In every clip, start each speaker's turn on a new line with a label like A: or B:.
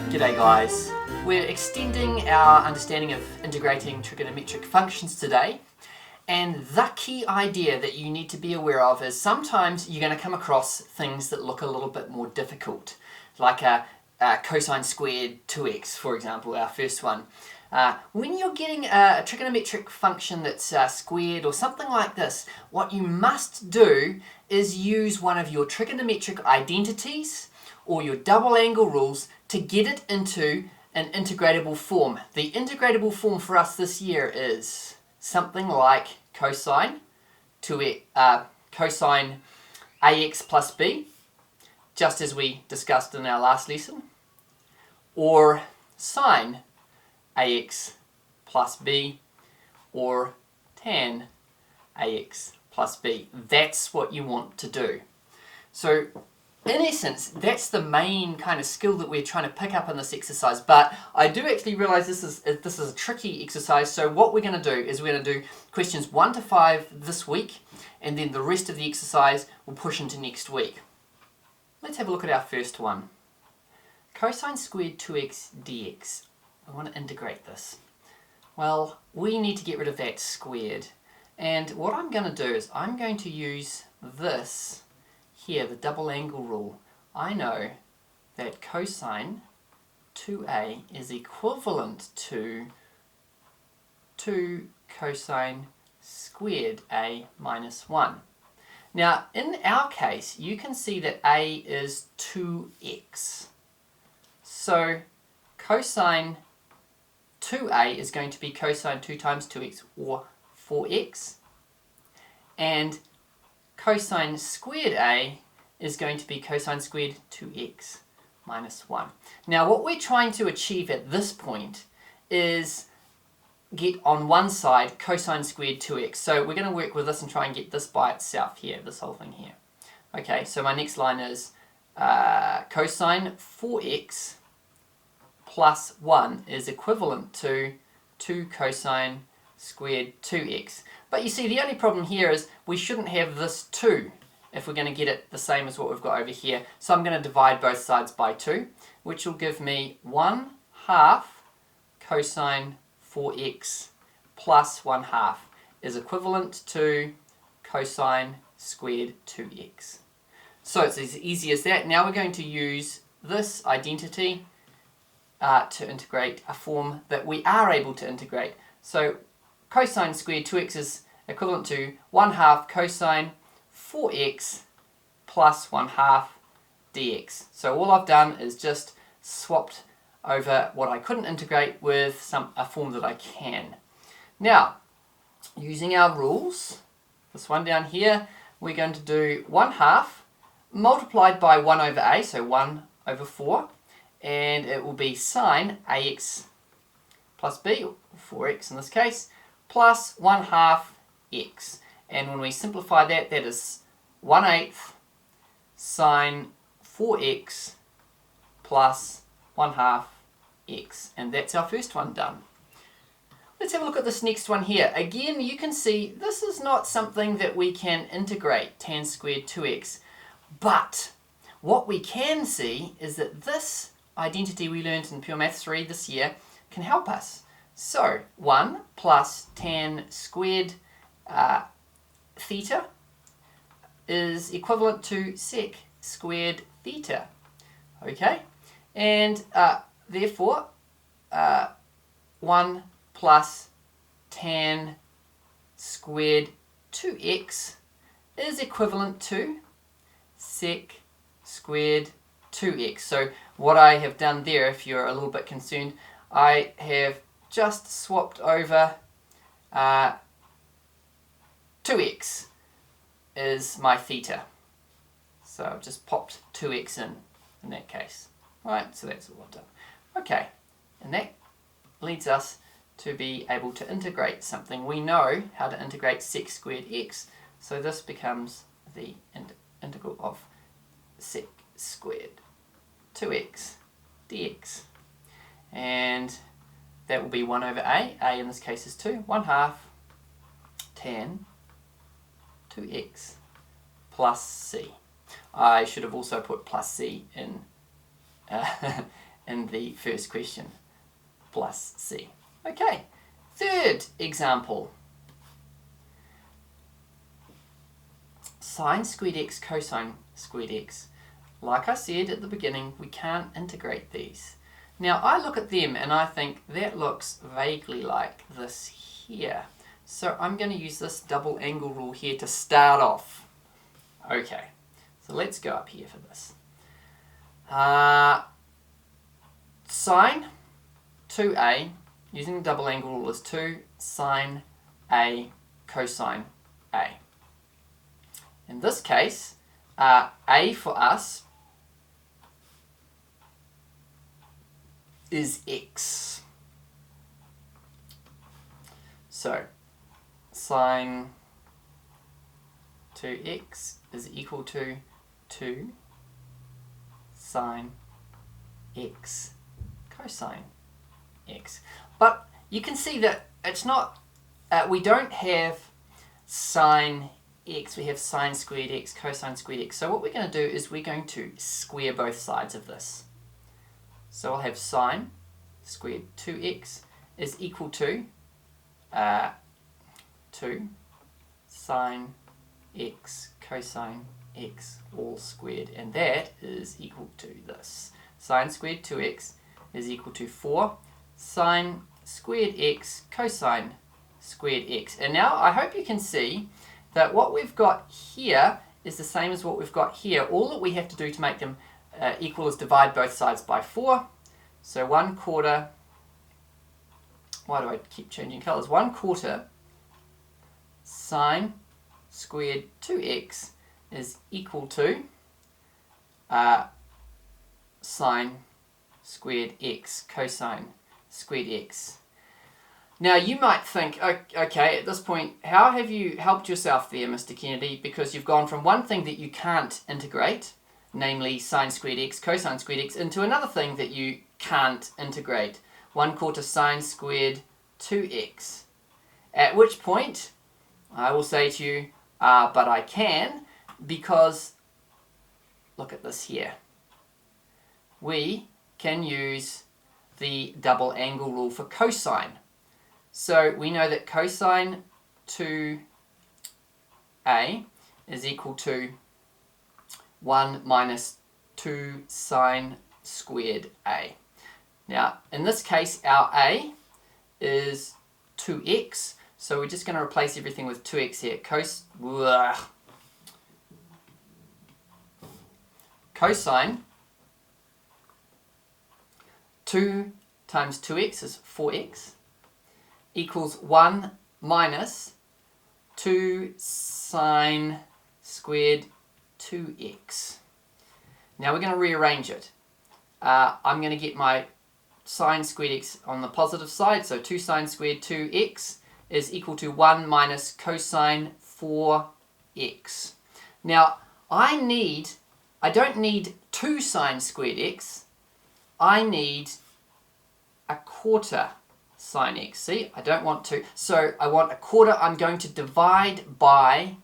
A: G'day guys. We're extending our understanding of integrating trigonometric functions today, and the key idea that you need to be aware of is sometimes you're going to come across things that look a little bit more difficult, like a cosine squared 2x, for example, our first one. When you're getting a trigonometric function that's squared or something like this, what you must do is use one of your trigonometric identities or your double angle rules to get it into an integratable form. The integratable form for us this year is something like cosine ax plus b, just as we discussed in our last lesson, or sine ax plus b, or tan ax plus b. That's what you want to do. So in essence, that's the main kind of skill that we're trying to pick up in this exercise, but I do actually realize this is a tricky exercise. So what we're going to do is we're going to do questions 1 to 5 this week, and then the rest of the exercise we'll push into next week. Let's have a look at our first one. Cosine squared 2x dx. I want to integrate this. Well, we need to get rid of that squared, and what I'm going to do is I'm going to use this here, the double angle rule. I know that cosine 2a is equivalent to 2 cosine squared a minus 1. Now, in our case, you can see that a is 2x. So cosine 2a is going to be cosine 2 times 2x, or 4x. And cosine squared a is going to be cosine squared 2x minus 1. Now what we're trying to achieve at this point is get on one side cosine squared 2x. So we're going to work with this and try and get this by itself here, this whole thing here. Okay, so my next line is cosine 4x plus 1 is equivalent to 2 cosine squared 2x. But you see, the only problem here is we shouldn't have this 2 if we're going to get it the same as what we've got over here. So I'm going to divide both sides by 2, which will give me 1/2 cosine 4x plus 1/2 is equivalent to cosine squared 2x. So it's as easy as that. Now we're going to use this identity to integrate a form that we are able to integrate. So cosine squared 2x is equivalent to 1/2 cosine 4x plus 1/2 dx. So all I've done is just swapped over what I couldn't integrate with a form that I can. Now, using our rules, this one down here, we're going to do 1/2 multiplied by 1 over a, so 1 over 4, and it will be sine ax plus b, or 4x in this case, plus 1/2 x. And when we simplify that, that is 1/8 sine 4x plus 1/2 x. And that's our first one done. Let's have a look at this next one here. Again, you can see this is not something that we can integrate, tan squared 2x. But what we can see is that this identity we learned in Pure Maths 3 this year can help us. So 1 plus tan squared theta is equivalent to sec squared theta. Okay, and therefore 1 plus tan squared 2x is equivalent to sec squared 2x. So what I have done there, if you're a little bit concerned, I have just swapped over 2x is my theta. So I've just popped 2x in that case. Right, so that's all I've done. Okay, and that leads us to be able to integrate something. We know how to integrate sec squared x, so this becomes the integral of sec squared 2x dx. And that will be 1 over a in this case is 2, 1/2 tan 2x plus c. I should have also put plus c in in the first question, plus c. Okay, third example. Sine squared x cosine squared x. Like I said at the beginning, we can't integrate these. Now I look at them and I think that looks vaguely like this here. So I'm going to use this double angle rule here to start off. Okay, so let's go up here for this. Sine 2a, using the double angle rule, is 2 sine a cosine a. In this case, a for us is x. So sine 2x is equal to 2 sine x cosine x. But you can see that it's not, we don't have sine x, we have sine squared x, cosine squared x. So what we're going to do is we're going to square both sides of this. So I'll have sine squared 2x is equal to 2 sine x cosine x all squared, and that is equal to this. Sine squared 2x is equal to 4 sine squared x cosine squared x. And now I hope you can see that what we've got here is the same as what we've got here. All that we have to do to make them equal is divide both sides by 4. So 1/4, why do I keep changing colours? 1/4 sine squared 2x is equal to sine squared x cosine squared x. Now you might think, okay, at this point, how have you helped yourself there, Mr. Kennedy? Because you've gone from one thing that you can't integrate, namely sine squared x cosine squared x, into another thing that you can't integrate, 1/4 sine squared 2x. At which point, I will say to you, but I can, because look at this here. We can use the double angle rule for cosine. So we know that cosine 2a is equal to 1 minus 2 sine squared a. Now, in this case, our a is 2x, so we're just going to replace everything with 2x here. Cosine 2 times 2x is 4x equals 1 minus 2 sine squared 2x. Now we're going to rearrange it. I'm going to get my sine squared x on the positive side, so 2 sine squared 2x is equal to 1 minus cosine 4x. Now I don't need 2 sine squared x, I need 1/4 sine x. See, I don't want 2, so I want 1/4. I'm going to divide by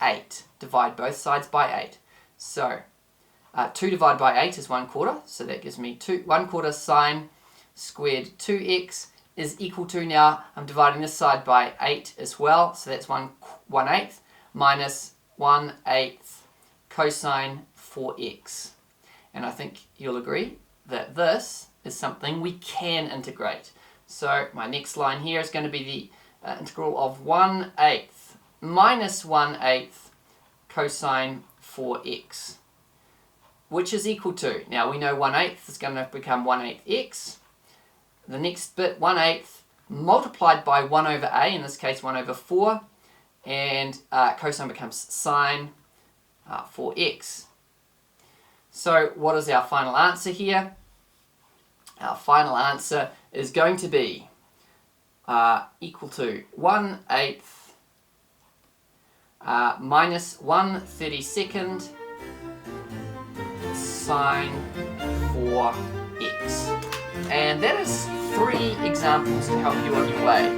A: 8. Divide both sides by 8. So 2 divided by 8 is 1/4, so that gives me 1/4 sine squared 2x is equal to, now I'm dividing this side by 8 as well, so that's 1/8 minus 1/8 cosine 4x. And I think you'll agree that this is something we can integrate. So my next line here is going to be the integral of 1/8 minus 1/8 cosine 4x, which is equal to, now we know 1/8 is going to become 1/8 x. The next bit, 1/8 multiplied by 1 over a, in this case 1 over 4, and cosine becomes sine 4x. So what is our final answer here? Our final answer is going to be equal to 1/8 minus 1/32 sine 4x. And that is 3 examples to help you on your way.